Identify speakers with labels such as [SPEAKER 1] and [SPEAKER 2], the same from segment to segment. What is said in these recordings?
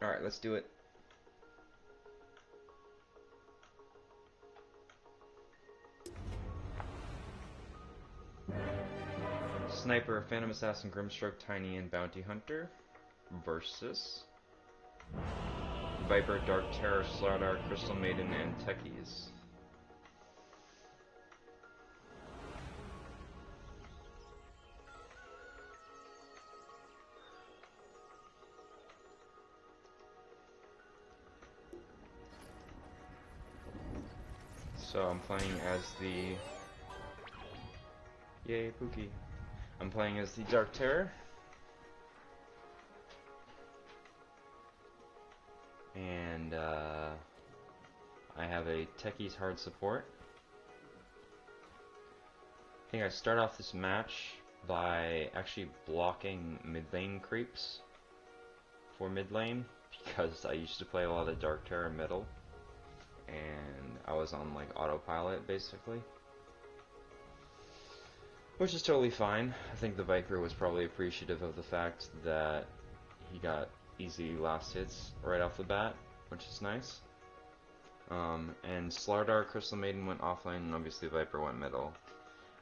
[SPEAKER 1] Alright, let's do it. Sniper, Phantom Assassin, Grimstroke, Tiny, and Bounty Hunter versus Viper, Dark Terror, Slardar, Crystal Maiden, and Techies. So I'm playing as the... Yay, Pookie. I'm playing as the Dark Terror. And I have a Techies hard support. I think I start off this match by actually blocking mid lane creeps for mid lane, because I used to play a lot of Dark Terror middle, and I was on like autopilot basically. Which is totally fine. I think the Viper was probably appreciative of the fact that he got easy last hits right off the bat, which is nice. And Slardar, Crystal Maiden went offlane, and obviously Viper went middle.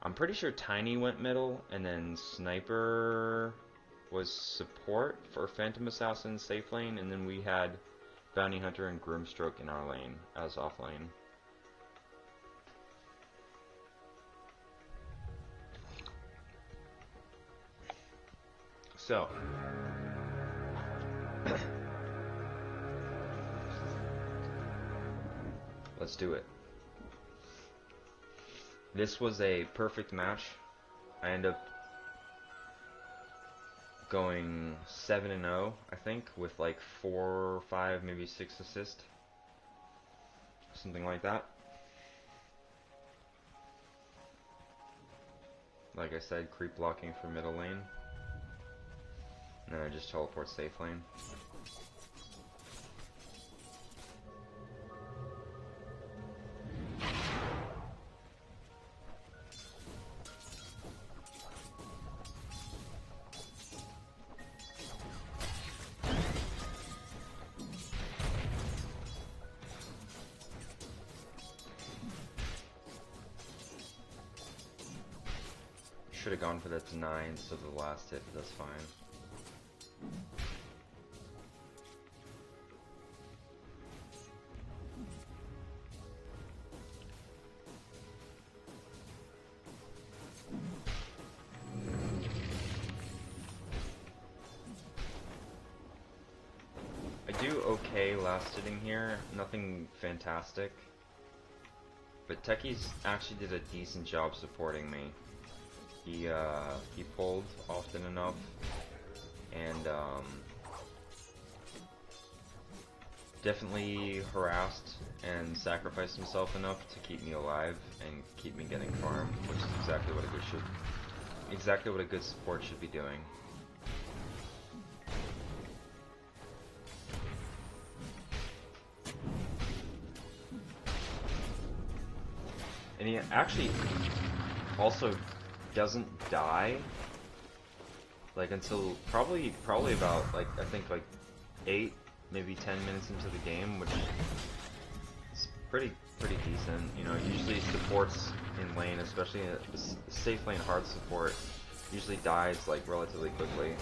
[SPEAKER 1] I'm pretty sure Tiny went middle, and then Sniper was support for Phantom Assassin safe lane, and then we had Bounty Hunter and Grimstroke in our lane as offlane. So, let's do it. This was a perfect match. I end up going 7-0, I think, with like 4, 5, maybe 6 assists. Something like that. Like I said, creep blocking for middle lane. And then I just teleport safe lane. Should have gone for that deny instead of the last hit, but that's fine. I do okay last hitting here, nothing fantastic. But Techies actually did a decent job supporting me. He pulled often enough, and definitely harassed and sacrificed himself enough to keep me alive and keep me getting farm, which is exactly what a good support should be doing. And he actually also doesn't die like until probably about like I think like 8 maybe 10 minutes into the game, which is pretty decent. You know, usually supports in lane, especially a safe lane hard support, usually dies like relatively quickly.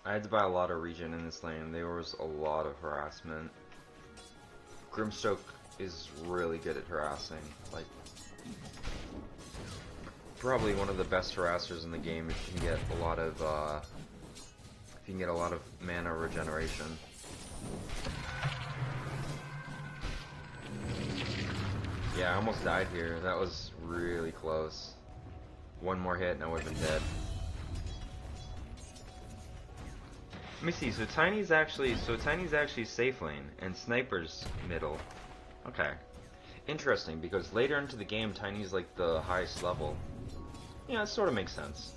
[SPEAKER 1] I had to buy a lot of regen in this lane. There was a lot of harassment. Grimstroke is really good at harassing. Like, probably one of the best harassers in the game if you can get a lot of mana regeneration. Yeah, I almost died here. That was really close. One more hit and I would have been dead. Let me see, so Tiny's actually safe lane, and Sniper's middle. Okay. interesting, because later into the game, Tiny's like the highest level. Yeah, it sort of makes sense.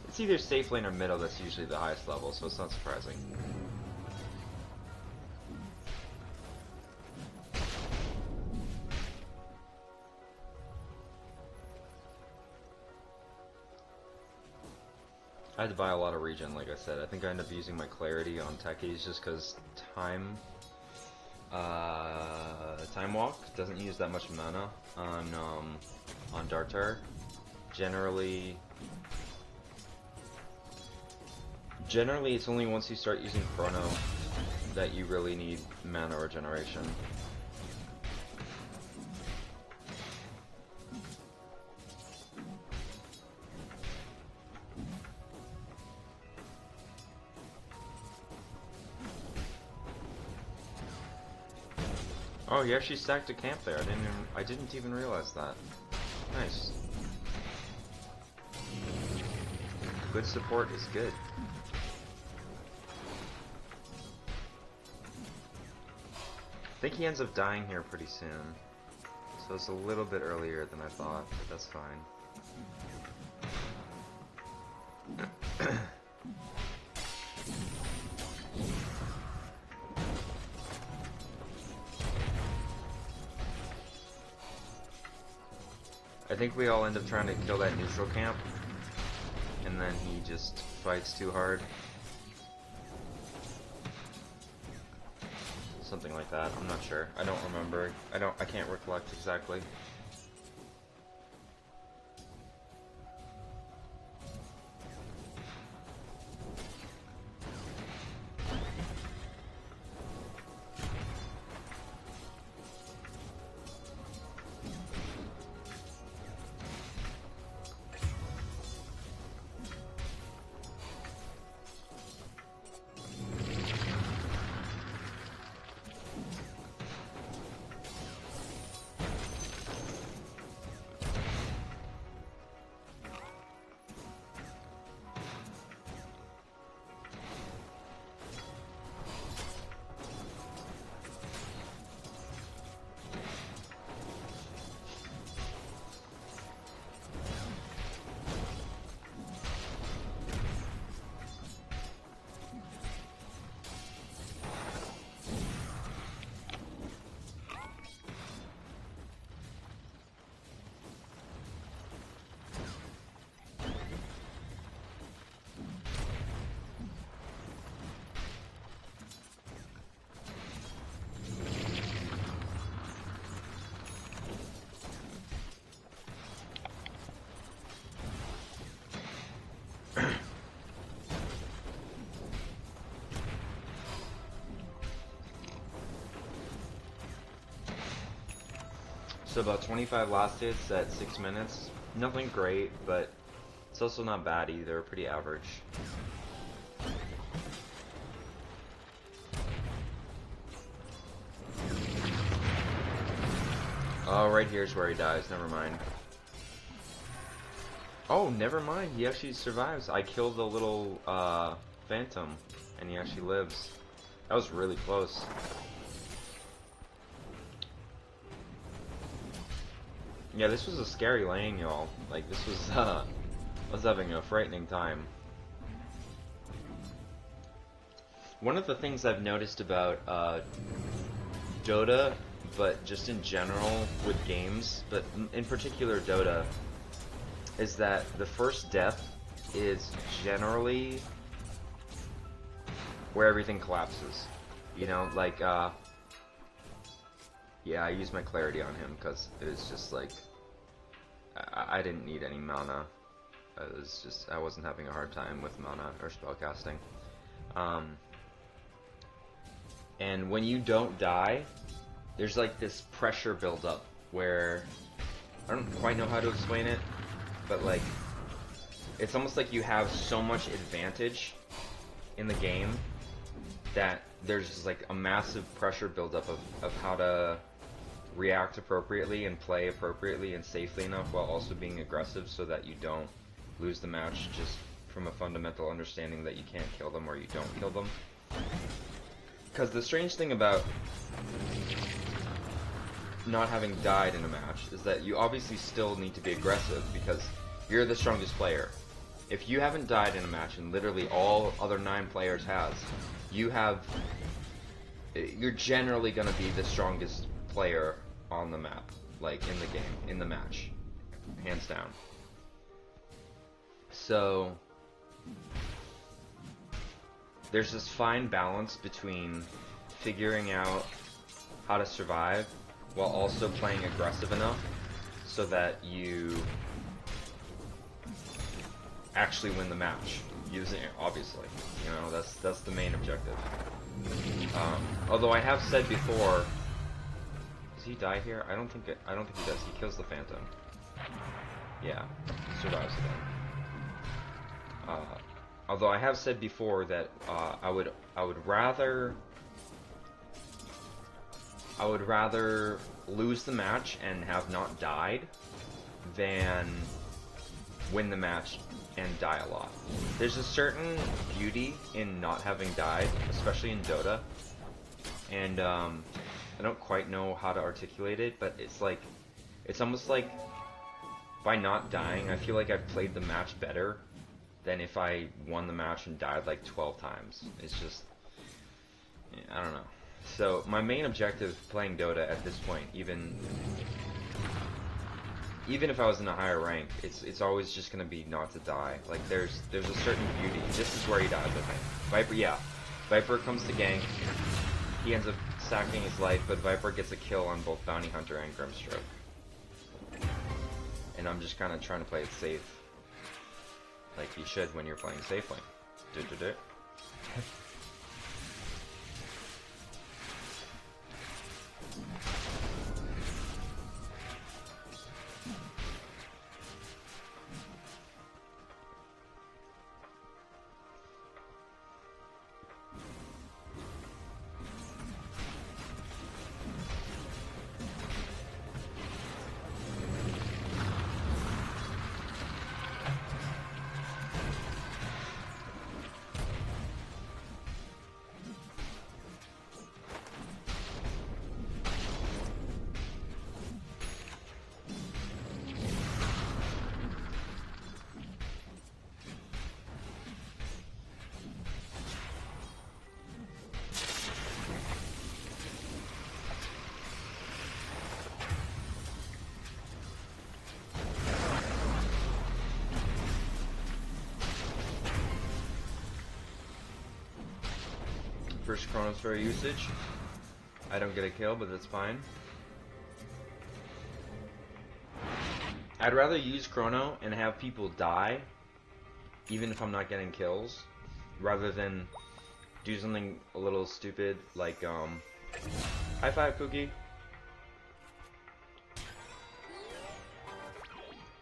[SPEAKER 1] It's either safe lane or middle that's usually the highest level, so it's not surprising. I had to buy a lot of regen, like I said. I think I ended up using my clarity on techies just because time walk doesn't use that much mana on DotA. Generally it's only once you start using chrono that you really need mana regeneration. Oh, he actually stacked a camp there. I didn't even realize that. Nice. Good support is good. I think he ends up dying here pretty soon. So it's a little bit earlier than I thought, but that's fine. I think we all end up trying to kill that neutral camp, and then he just fights too hard. Something like that. I'm not sure. I don't remember. I can't recollect exactly. So about 25 last hits at 6 minutes. Nothing great, but it's also not bad either. Pretty average. Oh, right here's where he dies. Never mind. Oh, never mind. He actually survives. I killed the little phantom, and he actually lives. That was really close. Yeah, this was a scary lane, y'all. Like, this was, I was having a frightening time. One of the things I've noticed about DotA, but just in general with games, but in particular DotA, is that the first death is generally where everything collapses. You know, like, yeah, I used my clarity on him because it was just like, I didn't need any mana. It was just, I wasn't having a hard time with mana or spellcasting. And when you don't die, there's like this pressure buildup where, I don't quite know how to explain it, but like, it's almost like you have so much advantage in the game that there's just like a massive pressure buildup of how to react appropriately and play appropriately and safely enough while also being aggressive so that you don't lose the match just from a fundamental understanding that you can't kill them or you don't kill them. Because the strange thing about not having died in a match is that you obviously still need to be aggressive because you're the strongest player. If you haven't died in a match and literally all other 9 players has, you're generally going to be the strongest player on the map, like in the game, in the match, hands down. So there's this fine balance between figuring out how to survive while also playing aggressive enough so that you actually win the match. Using it, obviously, you know, that's the main objective. Although I have said before, does he die here? I don't think he does. He kills the Phantom. Yeah, survives again. Although I have said before that I would rather lose the match and have not died than win the match and die a lot. There's a certain beauty in not having died, especially in DotA, and I don't quite know how to articulate it, but it's like, it's almost like by not dying, I feel like I've played the match better than if I won the match and died like 12 times. It's just, I don't know. So my main objective playing DotA at this point, even if I was in a higher rank, it's always just gonna be not to die. Like there's a certain beauty. This is where he dies, I think. Viper, yeah. Viper comes to gank. He ends up sacking his life, but Viper gets a kill on both Bounty Hunter and Grimstroke. And I'm just kind of trying to play it safe, like you should when you're playing safe lane. First Chronosphere usage. I don't get a kill, but that's fine. I'd rather use Chrono and have people die, even if I'm not getting kills, rather than do something a little stupid like, high five, Cookie.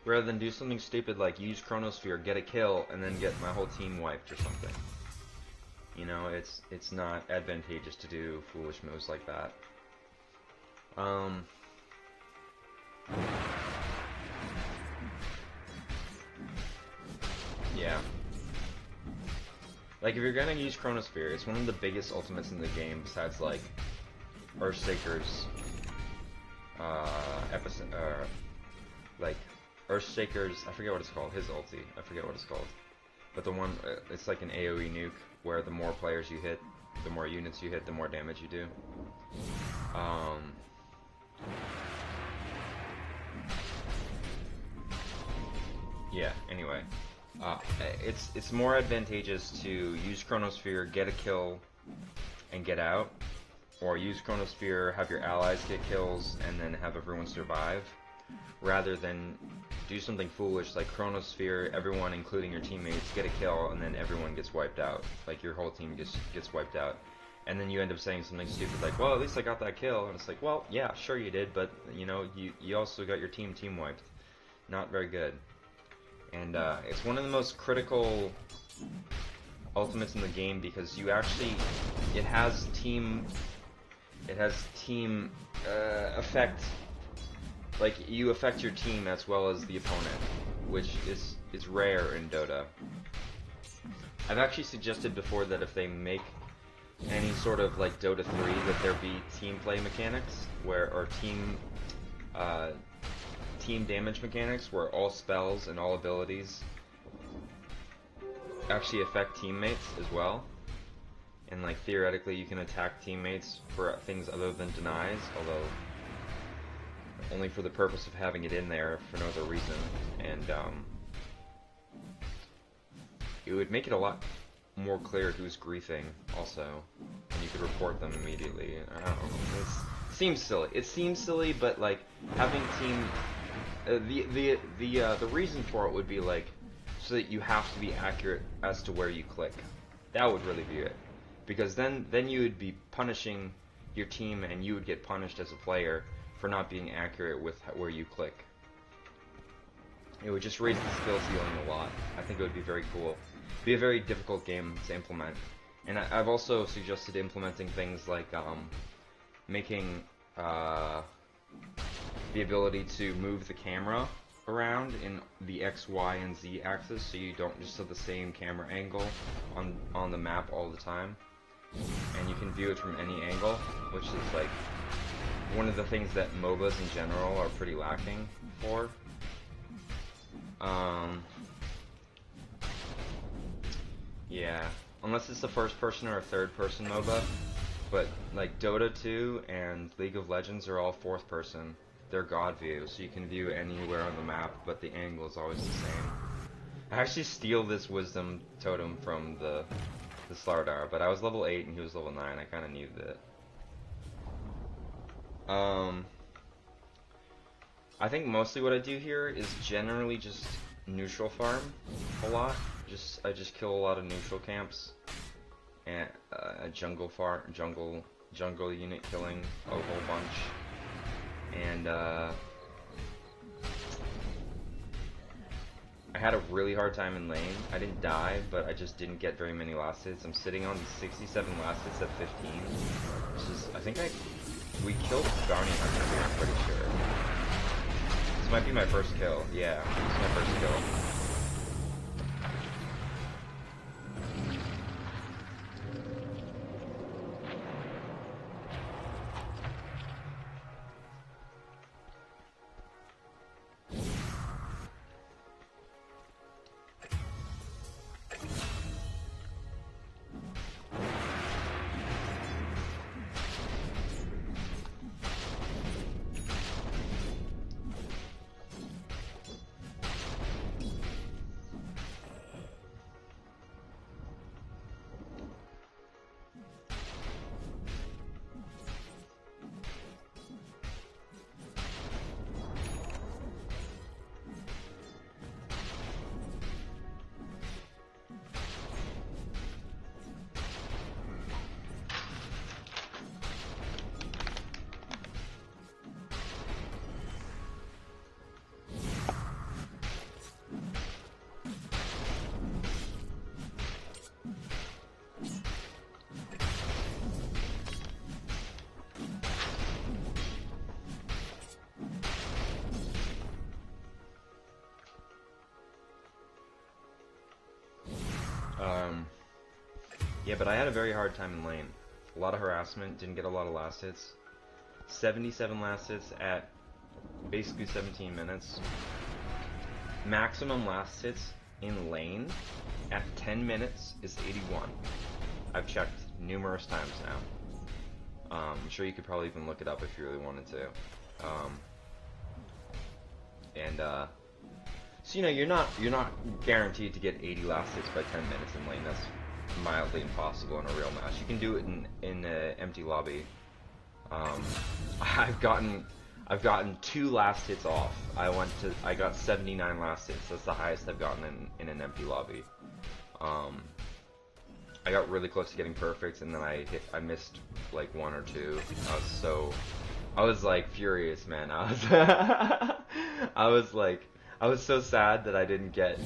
[SPEAKER 1] Rather than do something stupid like use Chronosphere, get a kill, and then get my whole team wiped or something. You know, it's not advantageous to do foolish moves like that. Yeah. Like, if you're gonna use Chronosphere, it's one of the biggest ultimates in the game, besides, like, Earthshaker's, like, Earthshaker's, I forget what it's called, his ulti, I forget what it's called. But the one, it's like an AoE nuke, where the more players you hit, the more units you hit, the more damage you do. Yeah, anyway. It's more advantageous to use Chronosphere, get a kill, and get out. Or use Chronosphere, have your allies get kills, and then have everyone survive. Rather than do something foolish like Chronosphere, everyone including your teammates get a kill, and then everyone gets wiped out. Like your whole team gets wiped out. And then you end up saying something stupid like, well, at least I got that kill. And it's like, well, yeah, sure you did, but you know, you also got your team wiped. Not very good. And it's one of the most critical ultimates in the game because you actually, it has team effect. Like, you affect your team as well as the opponent, which is rare in DotA. I've actually suggested before that if they make any sort of like Dota 3 that there be team play mechanics or team damage mechanics where all spells and all abilities actually affect teammates as well. And like theoretically you can attack teammates for things other than denies, although only for the purpose of having it in there for no other reason. And it would make it a lot more clear who's griefing also, and you could report them immediately. I don't know. It seems silly. It seems silly, but like having team the reason for it would be like so that you have to be accurate as to where you click. That would really be it, because then you would be punishing your team, and you would get punished as a player for not being accurate with where you click. It would just raise the skill ceiling a lot. I think it would be very cool. Be a very difficult game to implement. And I've also suggested implementing things like making the ability to move the camera around in the X, Y, and Z axis, so you don't just have the same camera angle on the map all the time. And you can view it from any angle, which is like one of the things that MOBAs in general are pretty lacking for. Yeah, unless it's a first person or a third person MOBA, but like Dota 2 and League of Legends are all fourth person. They're God view, so you can view anywhere on the map, but the angle is always the same. I actually steal this wisdom totem from the Slardar, but I was level 8 and he was level 9. I kind of knew that. I think mostly what I do here is generally just neutral farm a lot. I just kill a lot of neutral camps and jungle unit killing a whole bunch, and I had a really hard time in lane. I didn't die, but I just didn't get very many last hits. I'm sitting on 67 last hits at 15. Which is, I think we killed Bounty Hunter here, I'm pretty sure. This might be my first kill. Yeah, this is my first kill. Yeah, but I had a very hard time in lane. A lot of harassment, didn't get a lot of last hits. 77 last hits at basically 17 minutes. Maximum last hits in lane at 10 minutes is 81. I've checked numerous times now. I'm sure you could probably even look it up if you really wanted to. So you know, you're not guaranteed to get 80 last hits by 10 minutes in lane. That's mildly impossible in a real match. You can do it in an empty lobby. I've gotten 2 last hits off. I got 79 last hits. That's the highest I've gotten in an empty lobby. I got really close to getting perfect, and then I missed like 1 or 2. I was like furious, man. I was so sad that I didn't get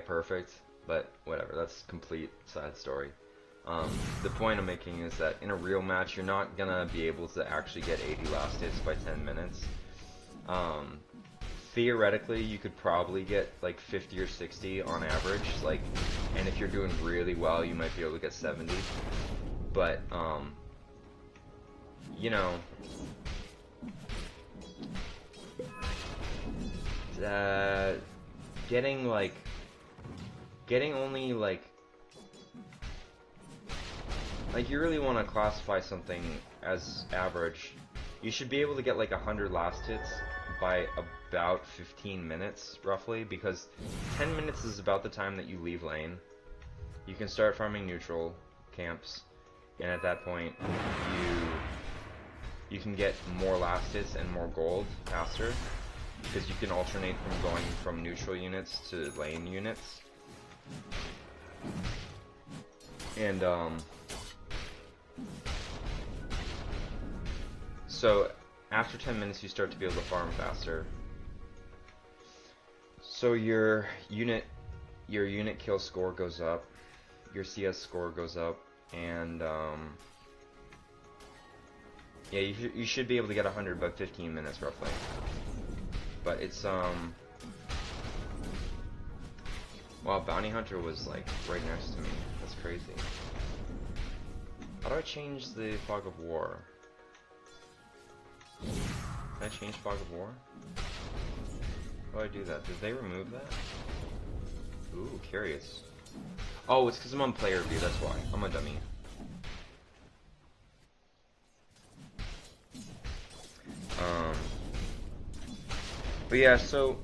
[SPEAKER 1] perfect, but whatever, that's a complete side story. The point I'm making is that in a real match, you're not gonna be able to actually get 80 last hits by 10 minutes. Theoretically, you could probably get like 50 or 60 on average. Like, and if you're doing really well, you might be able to get 70. But you know, getting only like you really want to classify something as average, you should be able to get like 100 last hits by about 15 minutes roughly, because 10 minutes is about the time that you leave lane. You can start farming neutral camps, and at that point you can get more last hits and more gold faster, because you can alternate from going from neutral units to lane units. And so after 10 minutes you start to be able to farm faster. So your unit kill score goes up, your CS score goes up, and yeah, you should be able to get 100 by 15 minutes roughly. But it's wow, Bounty Hunter was like right next to me. That's crazy. How do I change the Fog of War? Can I change Fog of War? How do I do that? Did they remove that? Ooh, curious. Oh, it's because I'm on player view, that's why. I'm a dummy. But yeah, so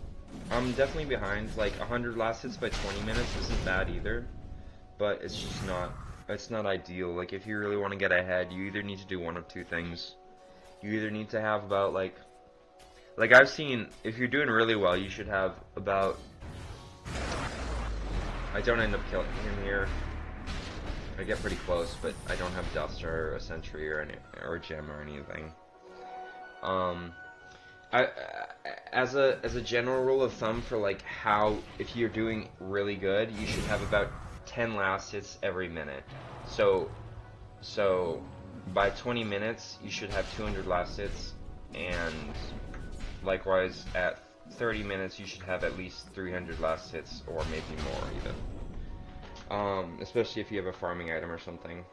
[SPEAKER 1] I'm definitely behind. Like 100 last hits by 20 minutes isn't bad either, but it's just not. It's not ideal. Like if you really want to get ahead, you either need to do one of two things. You either need to have about like I've seen, if you're doing really well, you should have about. I don't end up killing him here. I get pretty close, but I don't have Dust or a Sentry or a Gem or anything. As a general rule of thumb for like how, if you're doing really good, you should have about 10 last hits every minute. So by 20 minutes you should have 200 last hits, and likewise at 30 minutes you should have at least 300 last hits, or maybe more even. Especially if you have a farming item or something.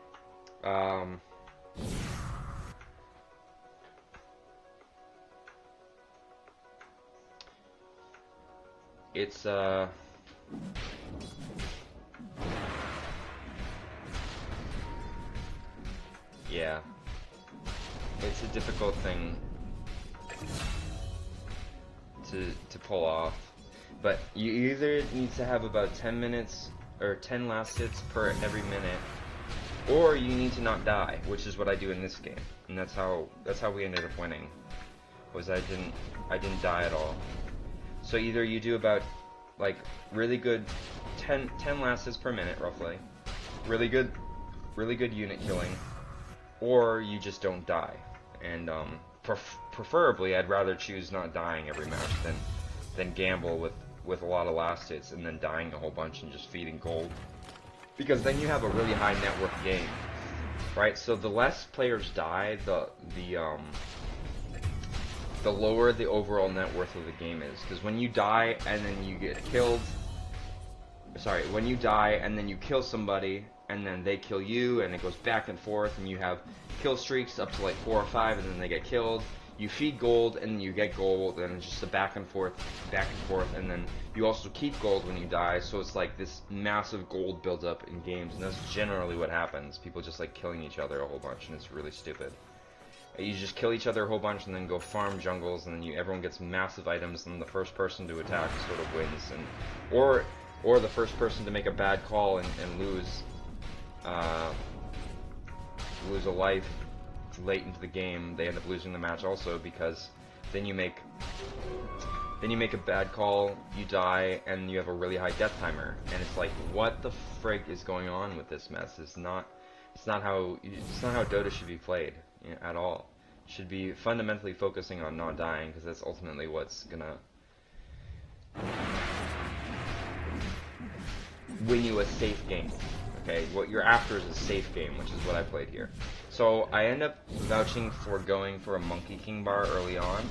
[SPEAKER 1] It's yeah, it's a difficult thing to pull off, but you either need to have about 10 minutes or 10 last hits per every minute, or you need to not die, which is what I do in this game, and that's how we ended up winning. Was I didn't die at all. So either you do about like really good 10 last hits per minute roughly, really good unit killing, or you just don't die. And preferably I'd rather choose not dying every match than gamble with a lot of last hits and then dying a whole bunch and just feeding gold, because then you have a really high net worth game, right? So the less players die, the lower the overall net worth of the game is, because when you die and then you get killed, when you die and then you kill somebody and then they kill you, and it goes back and forth, and you have kill streaks up to like 4 or 5, and then they get killed, you feed gold and you get gold, and it's just a back and forth, and then you also keep gold when you die, so it's like this massive gold buildup in games, and that's generally what happens. People just like killing each other a whole bunch, and it's really stupid. You just kill each other a whole bunch and then go farm jungles, and then everyone gets massive items, and the first person to attack sort of wins, and or the first person to make a bad call and lose a life late into the game, they end up losing the match also, because then you make a bad call, you die, and you have a really high death timer, and it's like, what the frig is going on with this mess? It's not how Dota should be played. At all. Should be fundamentally focusing on not dying, because that's ultimately what's gonna win you a safe game. Okay, what you're after is a safe game, which is what I played here. So I end up vouching for going for a Monkey King bar early on,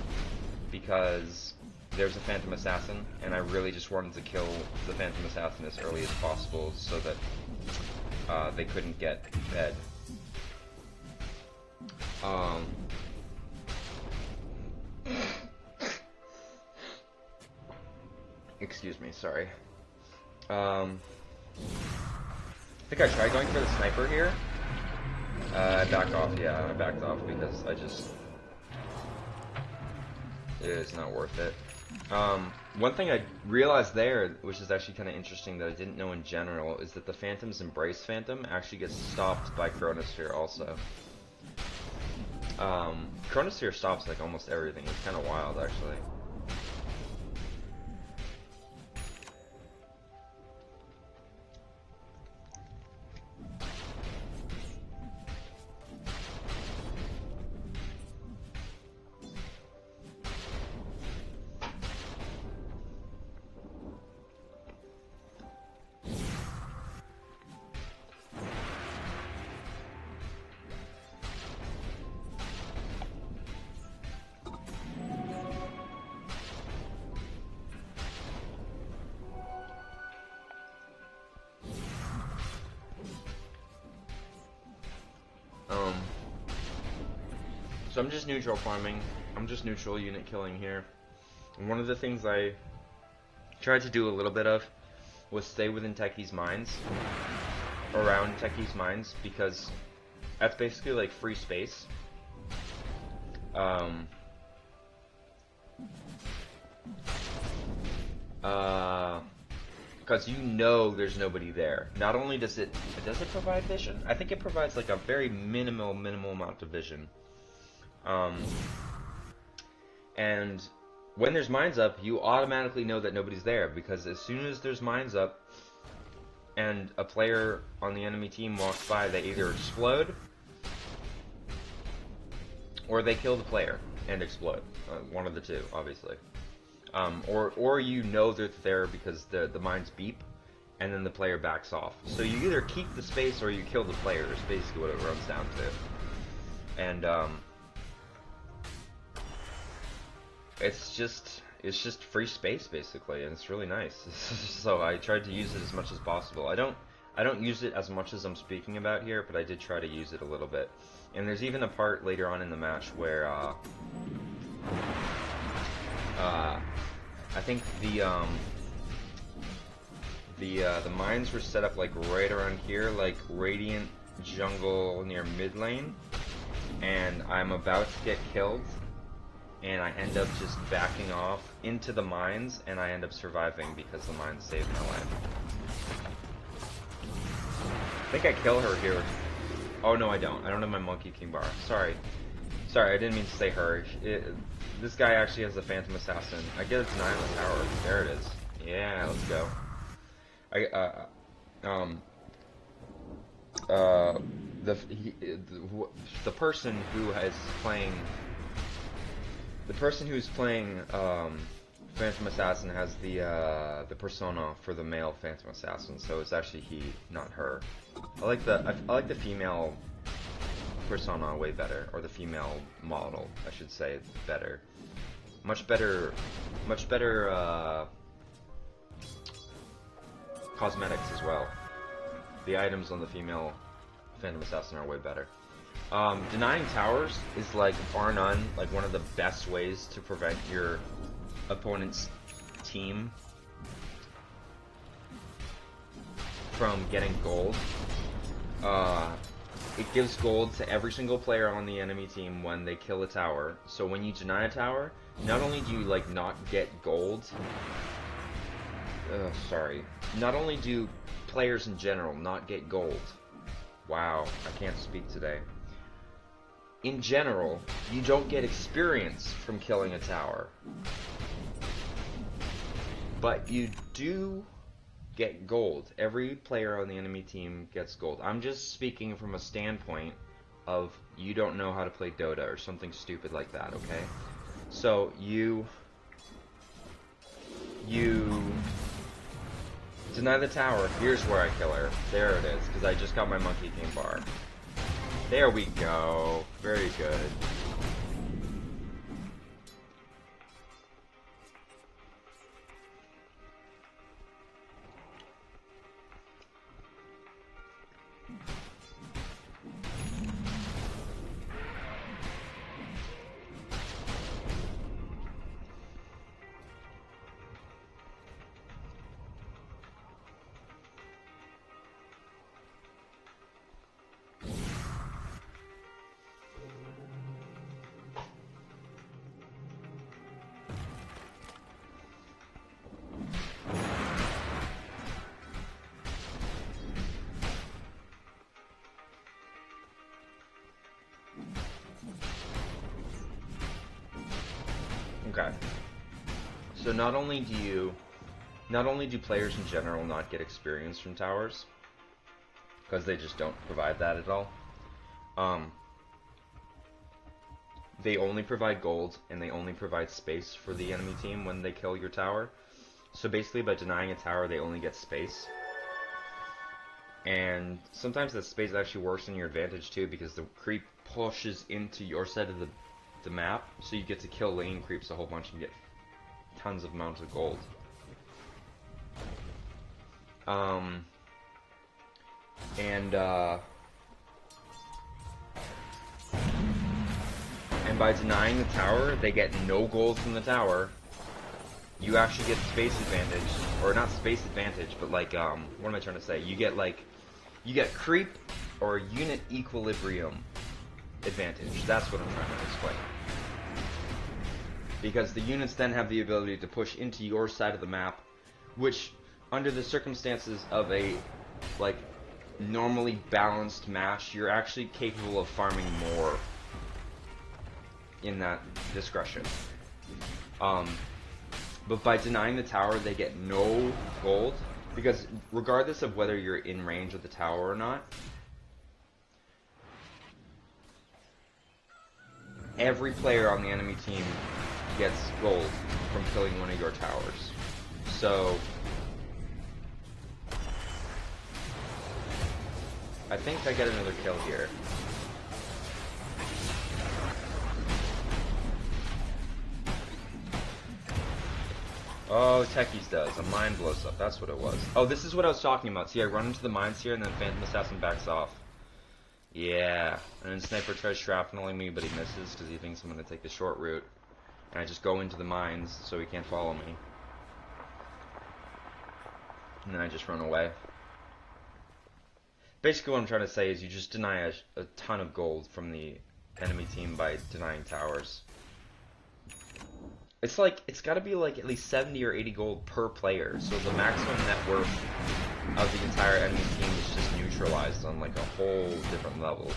[SPEAKER 1] because there's a Phantom Assassin, and I really just wanted to kill the Phantom Assassin as early as possible so that they couldn't get fed. Excuse me, sorry. I think I tried going for the sniper here. I backed off, yeah, I backed off because it is not worth it. One thing I realized there, which is actually kind of interesting that I didn't know in general, is that the Phantom's Embrace Phantom actually gets stopped by Chronosphere also. Chronosphere stops like almost everything. It's kind of wild, actually. So I'm just neutral farming. I'm just neutral unit killing here. And one of the things I tried to do a little bit of was stay within Techie's mines, around Techie's mines, because that's basically like free space. Because you know there's nobody there. Not only does it provide vision? I think it provides like a very minimal amount of vision. And when there's mines up, you automatically know that nobody's there, because as soon as there's mines up and a player on the enemy team walks by, they either explode or they kill the player and explode. One of the two, obviously. Or you know they're there because the mines beep and then the player backs off. So you either keep the space or you kill the player, is basically what it runs down to. And it's just free space basically, and it's really nice. So I tried to use it as much as possible. I don't use it as much as I'm speaking about here, but I did try to use it a little bit. And there's even a part later on in the match where I think the mines were set up like right around here, like Radiant Jungle near mid lane, and I'm about to get killed, and I end up just backing off into the mines, and I end up surviving because the mines saved my life. I think I kill her here. Oh no, I don't. I don't have my Monkey King bar. Sorry, I didn't mean to say her. This guy actually has a Phantom Assassin. I get a deny on the tower. There it is. Yeah, let's go. The person who is playing. The person who's playing Phantom Assassin has the persona for the male Phantom Assassin, so it's actually he, not her. I like the female persona way better, or the female model, I should say, better. Much better cosmetics as well. The items on the female Phantom Assassin are way better. Denying towers is like, bar none, like one of the best ways to prevent your opponent's team from getting gold. It gives gold to every single player on the enemy team when they kill a tower. So when you deny a tower, not only do you like not get gold, not only do players in general not get gold. Wow, I can't speak today. In general, you don't get experience from killing a tower. But you do get gold. Every player on the enemy team gets gold. I'm just speaking from a standpoint of you don't know how to play DotA or something stupid like that, okay? So you deny the tower. Here's where I kill her. There it is, because I just got my Monkey King bar. There we go. Very good. Okay. So not only do players in general not get experience from towers, because they just don't provide that at all. They only provide gold, and they only provide space for the enemy team when they kill your tower. So basically, by denying a tower, they only get space. And sometimes that space actually works in your advantage too, because the creep pushes into your side of the map, so you get to kill lane creeps a whole bunch and get tons of amounts of gold. And by denying the tower, they get no gold from the tower. You actually get space advantage, or not space advantage, but like, what am I trying to say? You get creep or unit equilibrium advantage. That's what I'm trying to explain. Because the units then have the ability to push into your side of the map, which, under the circumstances of a, like, normally balanced match, you're actually capable of farming more in that discretion. But by denying the tower, they get no gold, because regardless of whether you're in range of the tower or not, every player on the enemy team gets gold from killing one of your towers. So I think I get another kill here. Oh, Techies does. A mine blows up. That's what it was. Oh, this is what I was talking about. See, I run into the mines here, and then Phantom Assassin backs off. Yeah. And then Sniper tries shrapneling me, but he misses because he thinks I'm going to take the short route. And I just go into the mines so he can't follow me. And then I just run away. Basically what I'm trying to say is you just deny a ton of gold from the enemy team by denying towers. It's like, it's gotta be like at least 70 or 80 gold per player, so the maximum net worth of the entire enemy team is just neutralized on like a whole different level.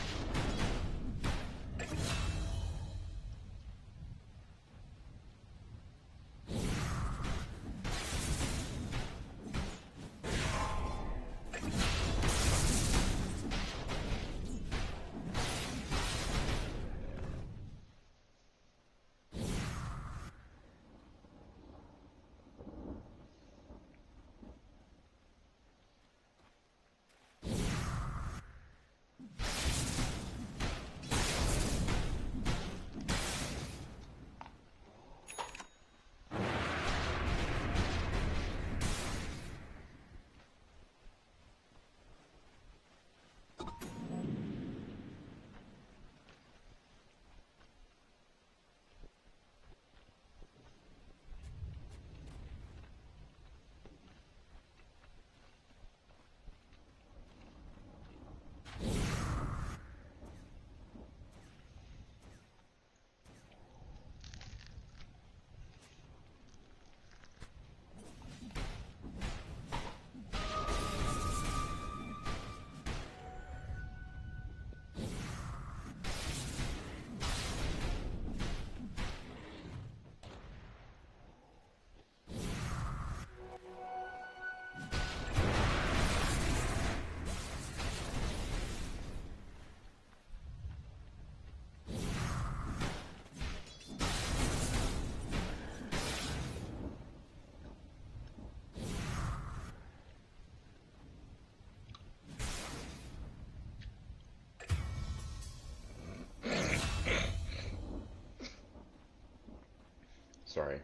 [SPEAKER 1] Sorry.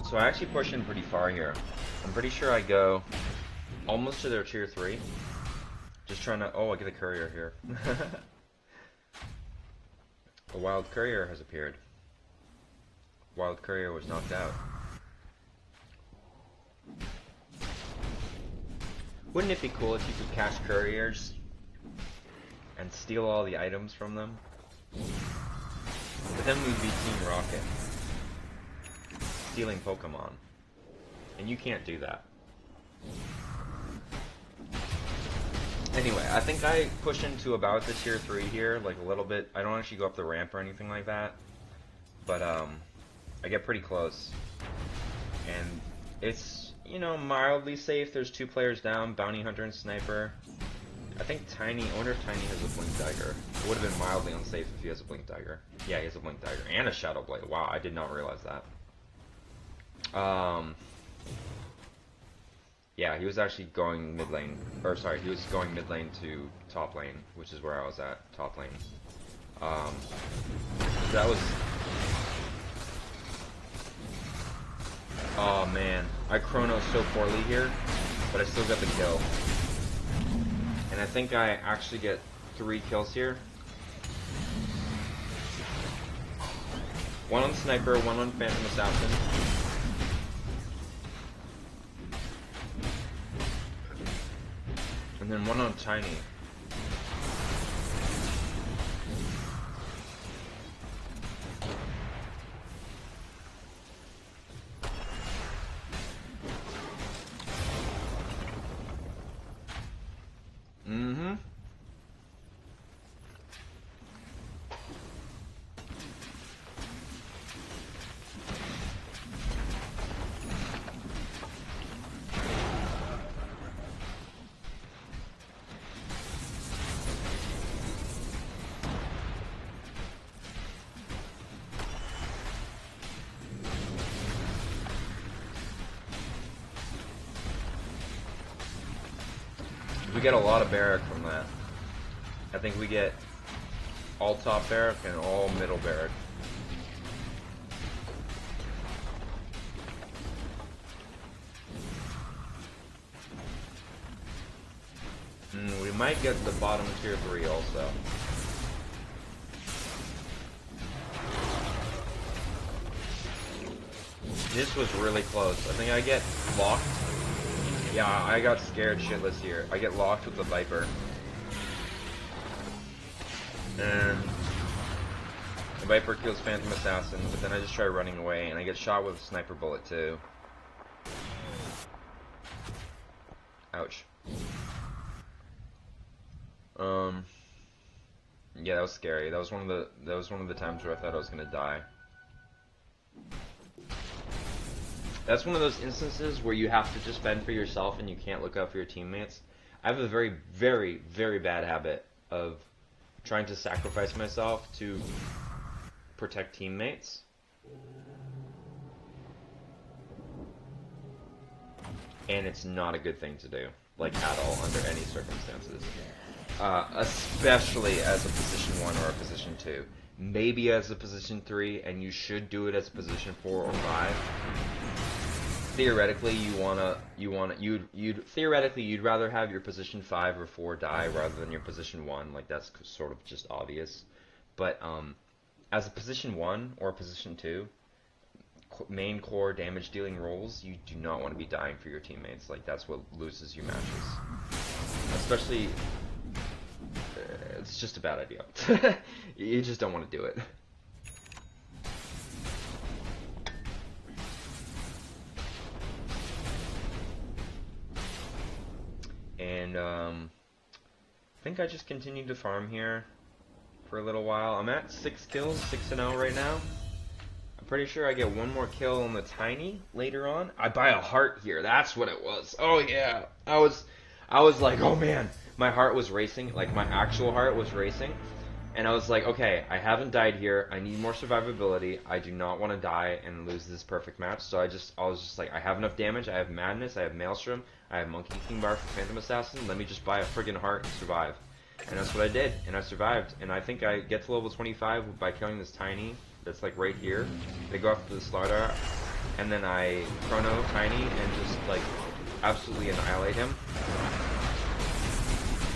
[SPEAKER 1] So I actually push in pretty far here. I'm pretty sure I go almost to their tier 3. Just trying to... Oh, I get a courier here. A wild courier has appeared. Wild courier was knocked out. Wouldn't it be cool if you could catch couriers and steal all the items from them? But then we'd be Team Rocket. Stealing Pokemon. And you can't do that. Anyway, I think I push into about the tier 3 here, like a little bit. I don't actually go up the ramp or anything like that, but I get pretty close, and it's, you know, mildly safe. There's 2 players down, Bounty Hunter and Sniper. I think Tiny, I wonder if Tiny has a Blink Dagger. It would have been mildly unsafe if he has a Blink Dagger. Yeah, he has a Blink Dagger and a Shadow Blade. Wow, I did not realize that. Yeah, he was actually going mid lane, or sorry, he was going mid lane to top lane, which is where I was at, top lane. That was... Oh man, I chrono so poorly here, but I still got the kill. And I think I actually get 3 kills here. 1 on Sniper, 1 on Phantom Assassin. And then 1 on Tiny. We get a lot of barrack from that. I think we get all top barrack and all middle barrack. We might get the bottom tier 3 also. This was really close. I think I get locked. Yeah, I got scared shitless here. I get locked with the Viper. And the Viper kills Phantom Assassin, but then I just try running away, and I get shot with a sniper bullet too. Ouch. Yeah, that was scary. That was one of the times where I thought I was gonna die. That's one of those instances where you have to just fend for yourself and you can't look out for your teammates. I have a very, very, very bad habit of trying to sacrifice myself to protect teammates. And it's not a good thing to do, like at all, under any circumstances. Especially as a position 1 or a position 2. Maybe as a position 3, and you should do it as a position 4 or 5. Theoretically, you'd rather have your position 5 or 4 die rather than your position 1. Like, that's sort of just obvious. But as a position 1 or a position 2, main core damage dealing roles, you do not want to be dying for your teammates. Like, that's what loses you matches. Especially, it's just a bad idea. You just don't want to do it. And I think I just continued to farm here for a little while. I'm at 6 kills, 6-0 right now. I'm pretty sure I get 1 more kill on the Tiny later on. I buy a heart here. That's what it was. Oh yeah, I was like, oh man, my heart was racing. Like, my actual heart was racing, and I was like, okay, I haven't died here. I need more survivability. I do not want to die and lose this perfect match. So I was just like, I have enough damage. I have Madness. I have Maelstrom. I have Monkey King Bar for Phantom Assassin. Let me just buy a friggin' heart and survive. And that's what I did, and I survived. And I think I get to level 25 by killing this Tiny that's like right here. They go after the Slardar, and then I chrono Tiny and just like absolutely annihilate him.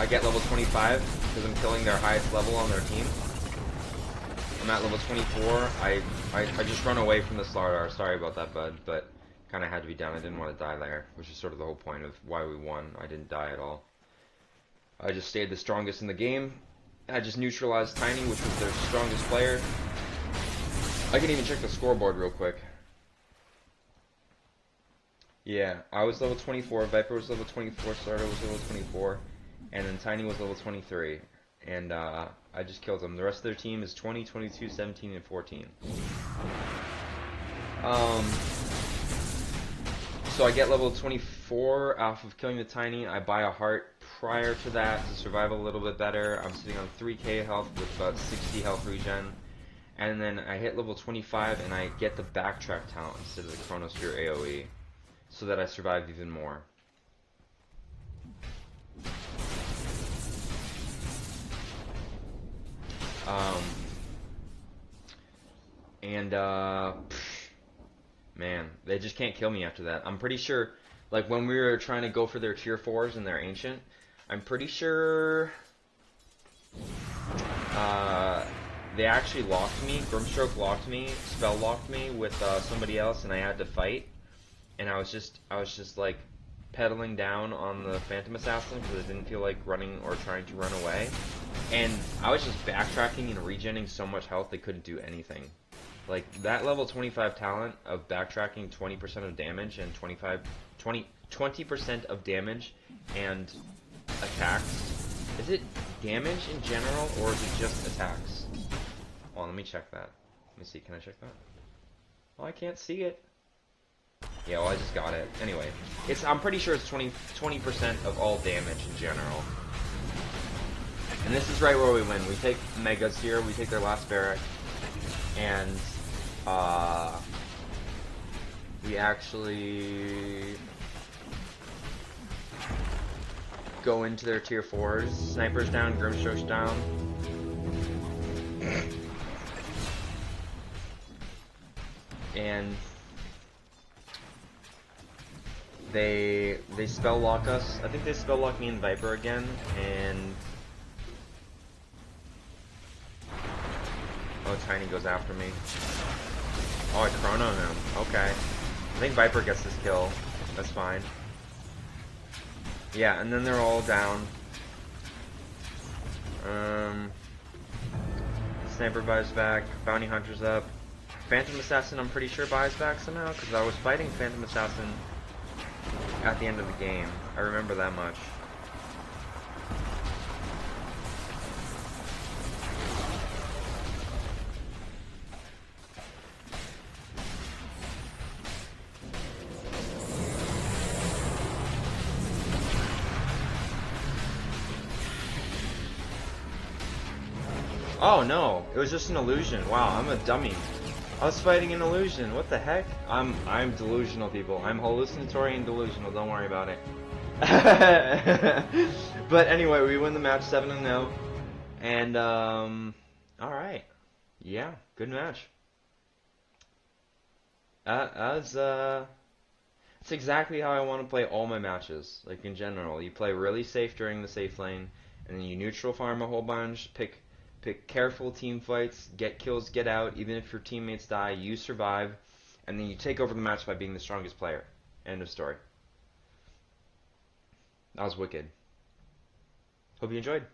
[SPEAKER 1] I get level 25 because I'm killing their highest level on their team. I'm at level 24. I just run away from the Slardar. Sorry about that, bud, but kind of had to be done. I didn't want to die there, which is sort of the whole point of why we won. I didn't die at all. I just stayed the strongest in the game. I just neutralized Tiny, which was their strongest player. I can even check the scoreboard real quick. Yeah, I was level 24, Viper was level 24, Slardar was level 24, and then Tiny was level 23, and I just killed him. The rest of their team is 20, 22, 17, and 14. So I get level 24 off of killing the Tiny. I buy a heart prior to that to survive a little bit better. I'm sitting on 3k health with about 60 health regen. And then I hit level 25 and I get the backtrack talent instead of the Chronosphere AoE, so that I survive even more. Man, they just can't kill me after that. I'm pretty sure, like when we were trying to go for their tier 4s and their ancient, I'm pretty sure they actually locked me. Grimstroke locked me, spell locked me with somebody else, and I had to fight. And I was just like pedaling down on the Phantom Assassin because I didn't feel like running or trying to run away. And I was just backtracking and regenning so much health they couldn't do anything. Like that level 25 talent of backtracking 20% of damage and 20% of damage and attacks. Is it damage in general or is it just attacks? Oh, let me check that. Let me see. Can I check that? Oh, I can't see it. Yeah, well, I just got it. Anyway, I'm pretty sure it's 20% of all damage in general. And this is right where we win. We take Megas here. We take their last barrack, and we actually go into their tier 4s. Sniper's down. Grimstroke's down. And they spell lock us. I think they spell lock me and Viper again, and oh, Tiny goes after me. Oh, I chrono him. Okay. I think Viper gets this kill. That's fine. Yeah, and then they're all down. Sniper buys back. Bounty Hunter's up. Phantom Assassin, I'm pretty sure, buys back somehow, because I was fighting Phantom Assassin at the end of the game. I remember that much. Oh no, it was just an illusion. Wow, I'm a dummy. I was fighting an illusion. What the heck? I'm delusional, people. I'm hallucinatory and delusional. Don't worry about it. But anyway, we win the match 7-0. And all right. Yeah, good match. That's exactly how I want to play all my matches. Like in general, you play really safe during the safe lane, and then you neutral farm a whole bunch. Pick careful team fights, get kills, get out. Even if your teammates die, you survive, and then you take over the match by being the strongest player. End of story. That was wicked. Hope you enjoyed.